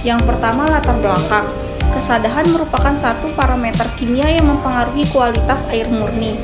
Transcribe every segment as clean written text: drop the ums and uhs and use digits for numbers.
Yang pertama, latar belakang. Kesadahan merupakan satu parameter kimia yang mempengaruhi kualitas air murni.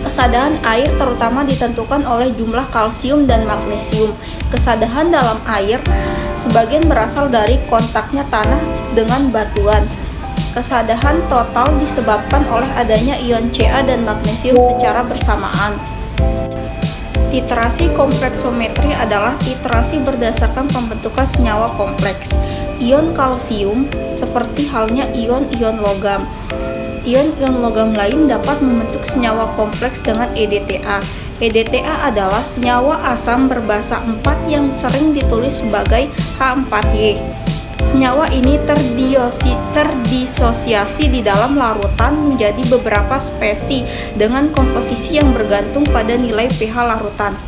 Kesadahan air terutama ditentukan oleh jumlah kalsium dan magnesium. Kesadahan dalam air sebagian berasal dari kontaknya tanah dengan batuan. Kesadahan total disebabkan oleh adanya ion Ca dan magnesium secara bersamaan. Titrasi kompleksometri adalah titrasi berdasarkan pembentukan senyawa kompleks. Ion kalsium seperti halnya ion-ion logam. Ion-ion logam lain dapat membentuk senyawa kompleks dengan EDTA. EDTA adalah senyawa asam berbasa 4 yang sering ditulis sebagai H4Y. Senyawa ini terdisosiasi di dalam larutan menjadi beberapa spesies dengan komposisi yang bergantung pada nilai pH larutan.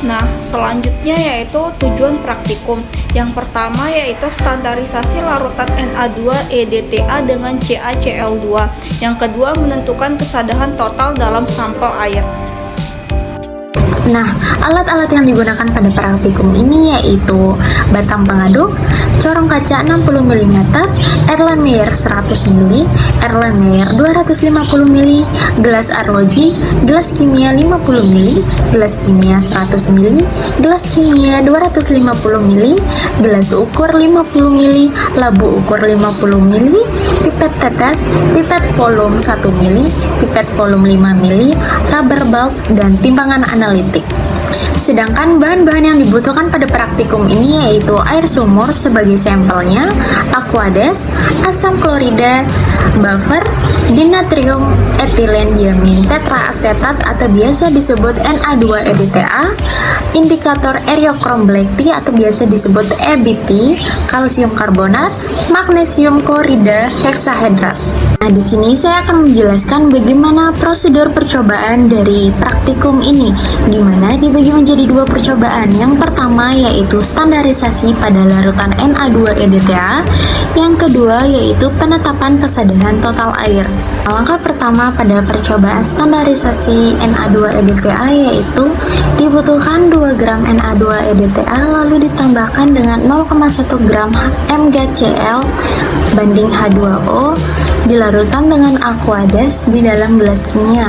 Nah, selanjutnya yaitu tujuan praktikum. Yang pertama yaitu standarisasi larutan Na2-EDTA dengan CaCl2. Yang kedua, menentukan kesadahan total dalam sampel air. Nah, alat-alat yang digunakan pada praktikum ini yaitu batang pengaduk, corong kaca 60 mm, Erlenmeyer 100 ml, Erlenmeyer 250 ml, gelas arloji, gelas kimia 50 ml, gelas kimia 100 ml, gelas kimia 250 ml, gelas ukur 50 ml, labu ukur 50 ml, pipet tetes, pipet volume 1 ml, pipet volume 5 ml, rubber bulb, dan timbangan analitik. Sedangkan bahan-bahan yang dibutuhkan pada praktikum ini yaitu air sumur sebagai sampelnya, aquades, asam klorida, buffer, dinatrium etilen diamin tetraasetat atau biasa disebut Na2-EDTA, indikator eriokrom black tea atau biasa disebut EBT, kalsium karbonat, magnesium klorida, heksahedrat. Nah, di sini saya akan menjelaskan bagaimana prosedur percobaan dari praktikum ini, di mana dibagi menjadi dua percobaan. Yang pertama yaitu standarisasi pada larutan Na2-EDTA, yang kedua yaitu penetapan kesadaran total air. Langkah pertama pada percobaan standarisasi Na2-EDTA yaitu dibutuhkan 2 gram Na2-EDTA lalu ditambahkan dengan 0,1 gram MgCl banding H2O, dilarutkan dengan aquades di dalam gelas kimia,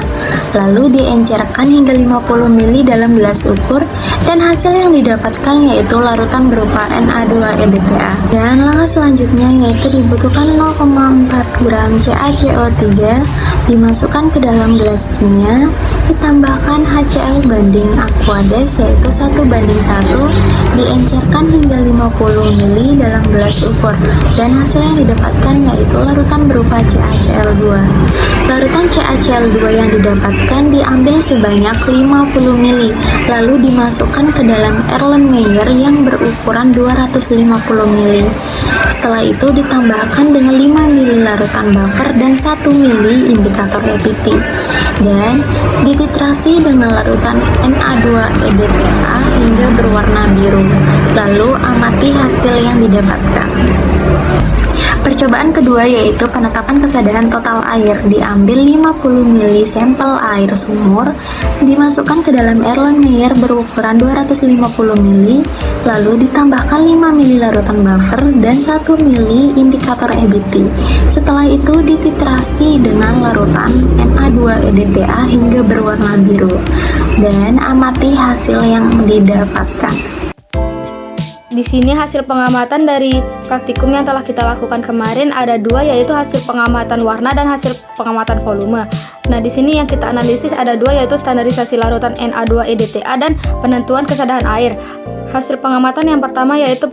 lalu diencerkan hingga 50 ml dalam gelas ukur, dan hasil yang didapatkan yaitu larutan berupa Na2-EDTA. Dan langkah selanjutnya yaitu dibutuhkan 0,4 gram CaCO3 dimasukkan ke dalam gelas kimia, ditambahkan HCl banding aquades yaitu 1:1, diencerkan hingga 50 ml dalam gelas ukur, dan hasil yang didapatkan yaitu larutan berupa CaCl2. Larutan CaCl2 yang didapatkan diambil sebanyak 50 ml, lalu dimasukkan ke dalam Erlenmeyer yang berukuran 250 ml. Setelah itu ditambahkan dengan 5 ml larutan buffer dan 1 ml indikator EBT, dan dititrasi dengan larutan Na2-EDTA hingga berwarna biru, lalu amati hasil yang didapatkan. Percobaan kedua yaitu penetapan kesadaran total air. Diambil 50 ml sampel air sumur, dimasukkan ke dalam Erlenmeyer berukuran 250 ml, lalu ditambahkan 5 ml larutan buffer dan 1 ml indikator EBT. Setelah itu dititrasi dengan larutan Na2-EDTA hingga berwarna biru, dan amati hasil yang didapatkan. Di sini hasil pengamatan dari praktikum yang telah kita lakukan kemarin ada dua, yaitu hasil pengamatan warna dan hasil pengamatan volume. Nah, di sini yang kita analisis ada dua, yaitu standarisasi larutan Na2-EDTA dan penentuan kesadaran air. Hasil pengamatan yang pertama yaitu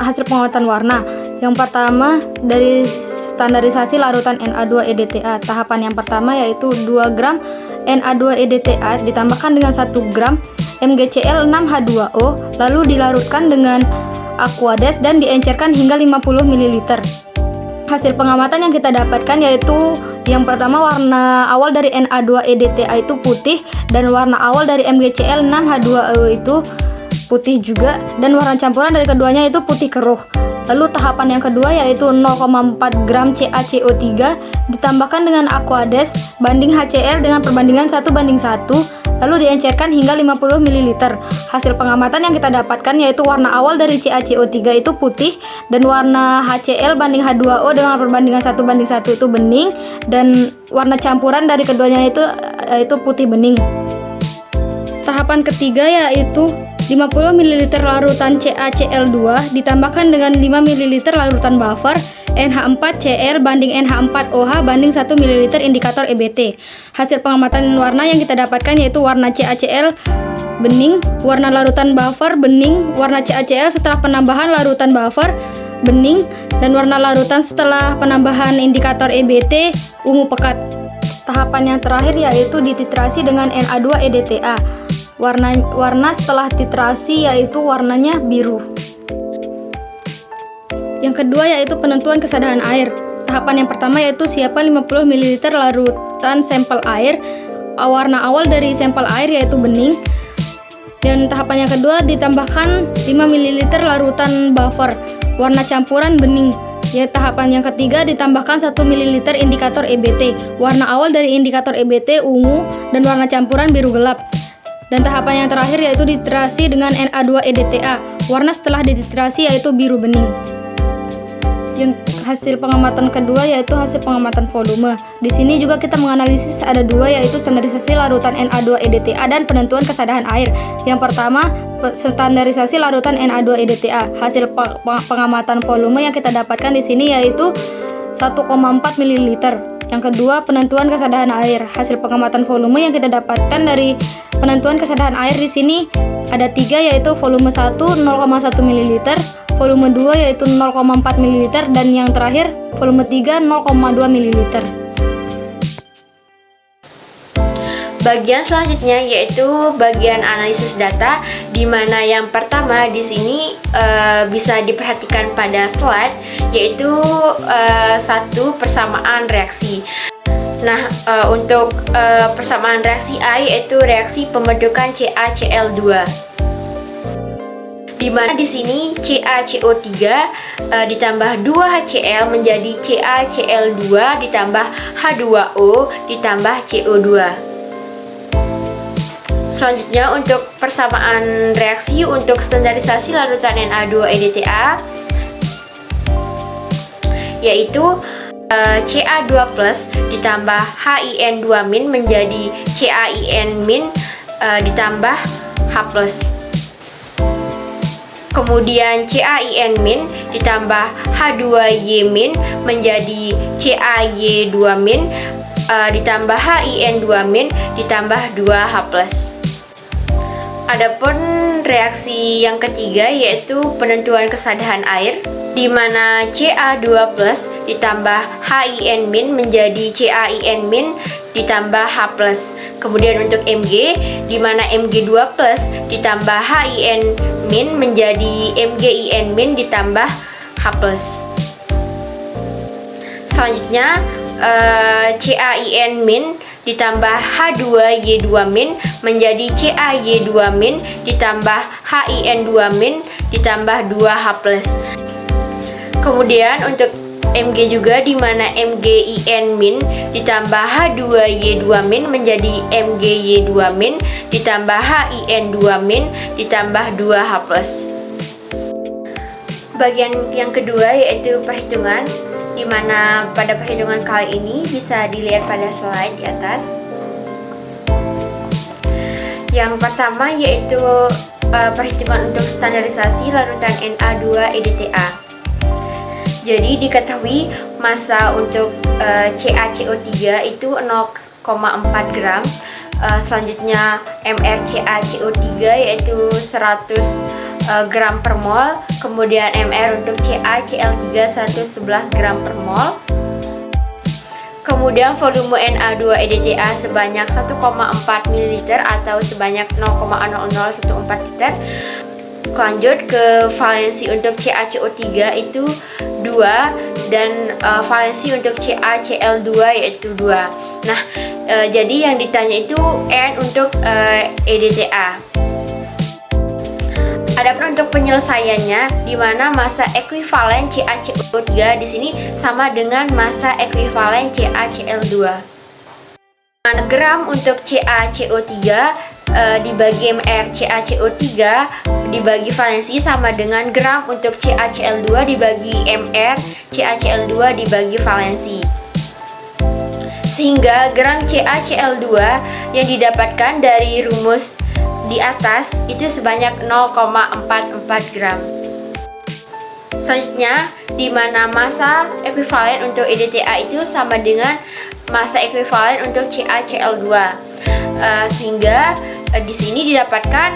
hasil pengamatan warna. Yang pertama dari standarisasi larutan Na2-EDTA. Tahapan yang pertama yaitu 2 gram Na2-EDTA ditambahkan dengan 1 gram MgCl6H2O, lalu dilarutkan dengan aquades dan diencerkan hingga 50 ml. Hasil pengamatan yang kita dapatkan yaitu yang pertama, warna awal dari Na2-EDTA itu putih, dan warna awal dari MgCl6H2O itu putih juga, dan warna campuran dari keduanya itu putih keruh. Lalu tahapan yang kedua yaitu 0,4 gram CaCO3 ditambahkan dengan aquades banding HCl dengan perbandingan 1:1, lalu diencerkan hingga 50 ml. Hasil pengamatan yang kita dapatkan yaitu warna awal dari CaCO3 itu putih, dan warna HCl banding H2O dengan perbandingan 1:1 itu bening, dan warna campuran dari keduanya itu putih bening. Tahapan ketiga yaitu 50 ml larutan CaCl2 ditambahkan dengan 5 ml larutan buffer NH4Cl banding NH4OH banding 1 ml indikator EBT. Hasil pengamatan warna yang kita dapatkan yaitu warna CaCl bening, warna larutan buffer bening, warna CaCl setelah penambahan larutan buffer bening, dan warna larutan setelah penambahan indikator EBT ungu pekat. Tahapan yang terakhir yaitu dititrasi dengan Na2-EDTA. Warna setelah titrasi yaitu warnanya biru. Yang kedua yaitu penentuan kesadaran air. Tahapan yang pertama yaitu siapkan 50 ml larutan sampel air. Warna awal dari sampel air yaitu bening. Dan tahapan yang kedua ditambahkan 5 ml larutan buffer. Warna campuran bening. Ya, tahapan yang ketiga ditambahkan 1 ml indikator EBT. Warna awal dari indikator EBT ungu dan warna campuran biru gelap. Dan tahapan yang terakhir yaitu dititrasi dengan Na2-EDTA. Warna setelah dititrasi yaitu biru bening. Yang hasil pengamatan kedua yaitu hasil pengamatan volume. Di sini juga kita menganalisis ada dua yaitu standarisasi larutan Na2-EDTA dan penentuan kesadaran air. Yang pertama, standarisasi larutan Na2-EDTA. Hasil pengamatan volume yang kita dapatkan di sini yaitu 1,4 ml. Yang kedua, penentuan kesadaran air. Hasil pengamatan volume yang kita dapatkan dari penentuan kesadaran air di sini ada 3 yaitu volume 1 0,1 ml, volume 2 yaitu 0,4 ml, dan yang terakhir volume 3 0,2 ml. Bagian selanjutnya yaitu bagian analisis data, di mana yang pertama di sini bisa diperhatikan pada slide yaitu satu persamaan reaksi. Nah, untuk persamaan reaksi A yaitu reaksi pembentukan CaCl2. Di mana di sini CaCO3 ditambah 2HCl menjadi CaCl2 ditambah H2O ditambah CO2. Selanjutnya untuk persamaan reaksi untuk standarisasi larutan Na2-EDTA yaitu Ca2+ ditambah HIN2- menjadi CaIN- ditambah H+. Kemudian CaIN- ditambah H2Y- menjadi CaY2- ditambah HIN2- ditambah 2H+. Adapun reaksi yang ketiga yaitu penentuan kesadaran air, di mana Ca2+ ditambah HIN- menjadi CaIN- ditambah H+. Kemudian untuk Mg, di mana Mg2+ ditambah HIN- menjadi MgIN- ditambah H+. Selanjutnya CaIN- ditambah H2Y2- menjadi CaY2- ditambah HIN2- ditambah 2H+. Kemudian untuk Mg juga, di mana MgIN- ditambah H2Y2- menjadi MgY2- ditambah HIN2- ditambah 2H+. Bagian yang kedua yaitu perhitungan, di mana pada perhitungan kali ini bisa dilihat pada slide di atas. Yang pertama yaitu perhitungan untuk standarisasi larutan Na2-EDTA. Jadi diketahui massa untuk CaCO3 itu 0,4 gram. Selanjutnya MR CaCO3 yaitu 100 gram per mol. Kemudian MR untuk CaCl3 111 gram per mol. Kemudian volume Na2-EDTA sebanyak 1,4 ml atau sebanyak 0,0014 liter. Lanjut ke valensi untuk CaCO3 itu 2 dan valensi untuk CaCl2 yaitu 2. Nah, jadi yang ditanya itu N untuk EDTA. Adapun untuk penyelesaiannya, di mana massa ekuivalen CaCO3 di sini sama dengan massa ekuivalen CaCl2. gram untuk CaCO3 dibagi mR CaCO3 dibagi valensi sama dengan gram untuk CaCl2 dibagi mR CaCl2 dibagi valensi. Sehingga gram CaCl2 yang didapatkan dari rumus di atas itu sebanyak 0,44 gram. Selanjutnya, di mana massa ekuivalen untuk EDTA itu sama dengan massa ekuivalen untuk CaCl2. Sehingga di sini didapatkan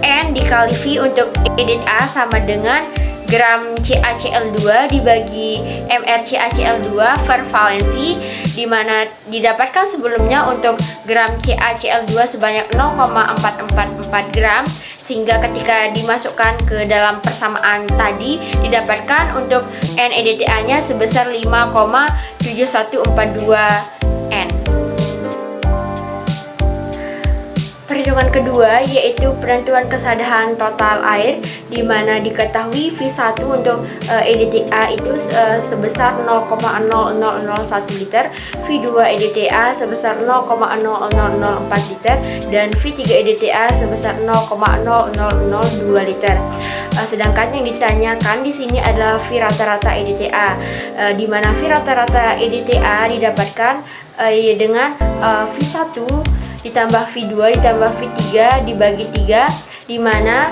N dikali V untuk EDTA sama dengan gram CaCl2 dibagi mR CaCl2 per valensi, di mana didapatkan sebelumnya untuk gram CaCl2 sebanyak 0,444 gram, sehingga ketika dimasukkan ke dalam persamaan tadi didapatkan untuk N EDTA-nya sebesar 5,7142 N. Perhitungan kedua yaitu penentuan kesadaran total air, di mana diketahui V1 untuk EDTA itu sebesar 0,0001 liter, V2 EDTA sebesar 0,0004 liter, dan V3 EDTA sebesar 0,0002 liter. Sedangkan yang ditanyakan di sini adalah V rata-rata EDTA, di mana V rata-rata EDTA didapatkan dengan V1 ditambah V2 ditambah V3 dibagi 3, di mana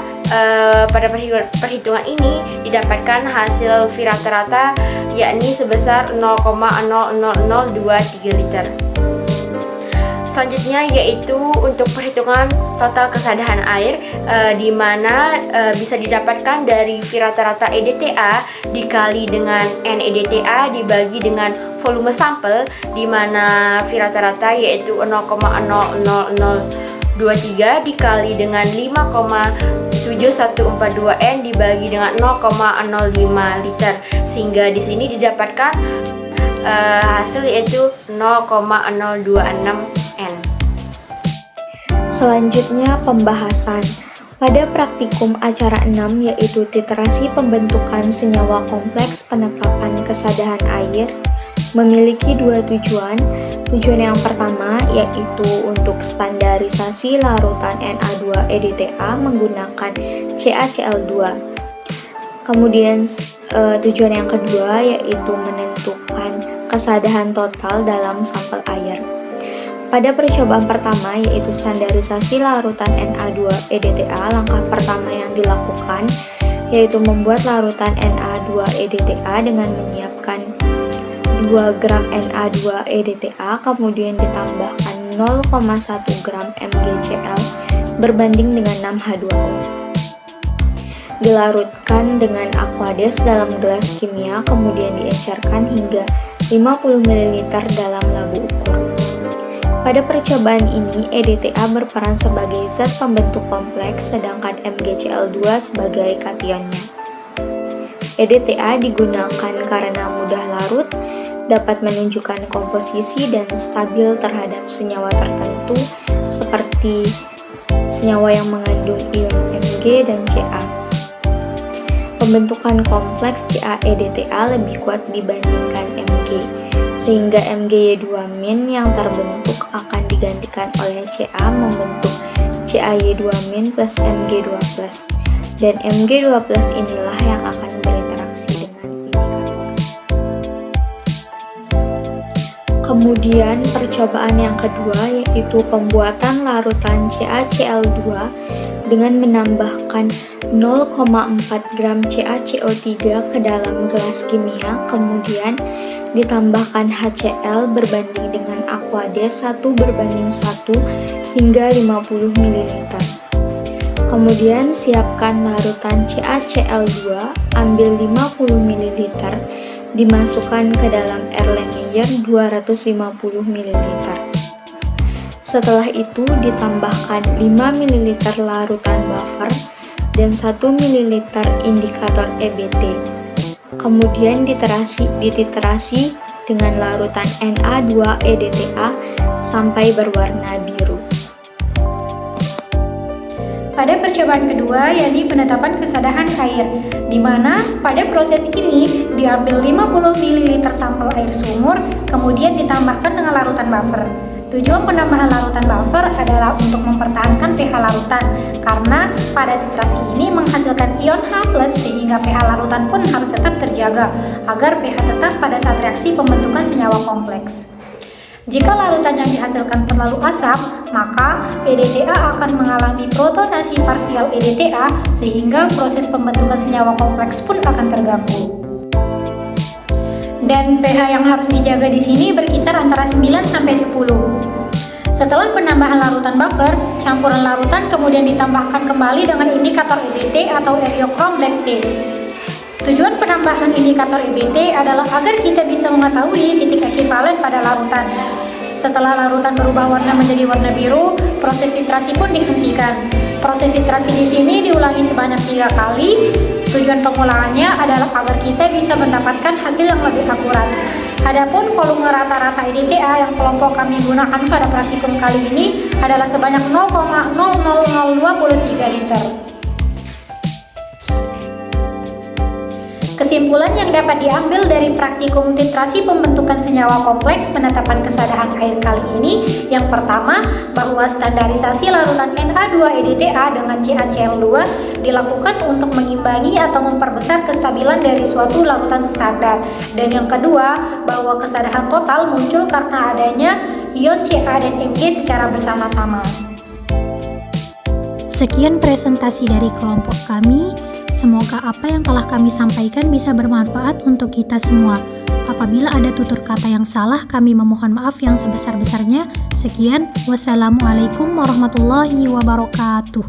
pada perhitungan ini didapatkan hasil V rata-rata yakni sebesar 0,00023 liter. Selanjutnya yaitu untuk perhitungan total kesadaran air, di mana bisa didapatkan dari V rata-rata EDTA dikali dengan N EDTA dibagi dengan volume sampel, di mana V rata-rata yaitu 0,00023 dikali dengan 5,7142 N dibagi dengan 0,05 liter, sehingga di sini didapatkan hasil yaitu 0,026 N. Selanjutnya pembahasan. Pada praktikum acara 6 yaitu titerasi pembentukan senyawa kompleks penetapan kesadaran air memiliki dua tujuan. Tujuan yang pertama yaitu untuk standarisasi larutan Na2 EDTA menggunakan CaCl2. Kemudian tujuan yang kedua yaitu menentukan kesadaran total dalam sampel air. Pada percobaan pertama yaitu standarisasi larutan Na2 EDTA, langkah pertama yang dilakukan yaitu membuat larutan Na2 EDTA dengan menyiapkan 2 gram Na2 EDTA, kemudian ditambahkan 0,1 gram MgCl berbanding dengan 6 H2O. Dilarutkan dengan aquades dalam gelas kimia, kemudian diencerkan hingga 50 ml dalam labu ukur. Pada percobaan ini, EDTA berperan sebagai zat pembentuk kompleks, sedangkan MgCl2 sebagai kationnya. EDTA digunakan karena mudah larut, dapat menunjukkan komposisi dan stabil terhadap senyawa tertentu, seperti senyawa yang mengandung ion Mg dan Ca. Pembentukan kompleks CaEDTA lebih kuat dibandingkan Mg, sehingga MgY2- yang terbentuk akan digantikan oleh Ca membentuk CaY2- plus Mg2+, dan Mg2+ inilah yang akan berinteraksi dengan indikator. Kemudian percobaan yang kedua yaitu pembuatan larutan CaCl2 dengan menambahkan 0,4 gram CaCO3 ke dalam gelas kimia, kemudian ditambahkan HCl berbanding dengan aquades 1:1 hingga 50 ml. Kemudian siapkan larutan CaCl2, ambil 50 ml, dimasukkan ke dalam Erlenmeyer 250 ml. Setelah itu ditambahkan 5 ml larutan buffer dan 1 ml indikator EBT. Kemudian dititerasi dengan larutan Na2 EDTA sampai berwarna biru. Pada percobaan kedua, yakni penetapan kesadaran air, di mana pada proses ini diambil 50 ml sampel air sumur, kemudian ditambahkan dengan larutan buffer. Tujuan penambahan larutan buffer adalah untuk mempertahankan pH larutan karena pada titrasi ini menghasilkan ion H+ sehingga pH larutan pun harus tetap terjaga agar pH tetap pada saat reaksi pembentukan senyawa kompleks. Jika larutan yang dihasilkan terlalu asam, maka EDTA akan mengalami protonasi parsial EDTA sehingga proses pembentukan senyawa kompleks pun akan terganggu. Dan pH yang harus dijaga di sini berkisar antara 9 sampai 10. Setelah penambahan larutan buffer, campuran larutan kemudian ditambahkan kembali dengan indikator EBT atau Eriochrome Black T. Tujuan penambahan indikator EBT adalah agar kita bisa mengetahui titik ekivalen pada larutan. Setelah larutan berubah warna menjadi warna biru, proses filtrasi pun dihentikan. Proses filtrasi di sini diulangi sebanyak 3 kali. Tujuan pengulangannya adalah agar kita bisa mendapatkan hasil yang lebih akurat. Adapun volume rata-rata EDTA yang kelompok kami gunakan pada praktikum kali ini adalah sebanyak 0,00023 liter. Kesimpulan yang dapat diambil dari praktikum titrasi pembentukan senyawa kompleks penetapan kesadaran air kali ini, yang pertama, bahwa standarisasi larutan Na2-EDTA dengan CaCl2 dilakukan untuk mengimbangi atau memperbesar kestabilan dari suatu larutan standar. Dan yang kedua, bahwa kesadaran total muncul karena adanya ion Ca dan Mg secara bersama-sama. Sekian presentasi dari kelompok kami. Semoga apa yang telah kami sampaikan bisa bermanfaat untuk kita semua. Apabila ada tutur kata yang salah, kami memohon maaf yang sebesar-besarnya. Sekian, wassalamualaikum warahmatullahi wabarakatuh.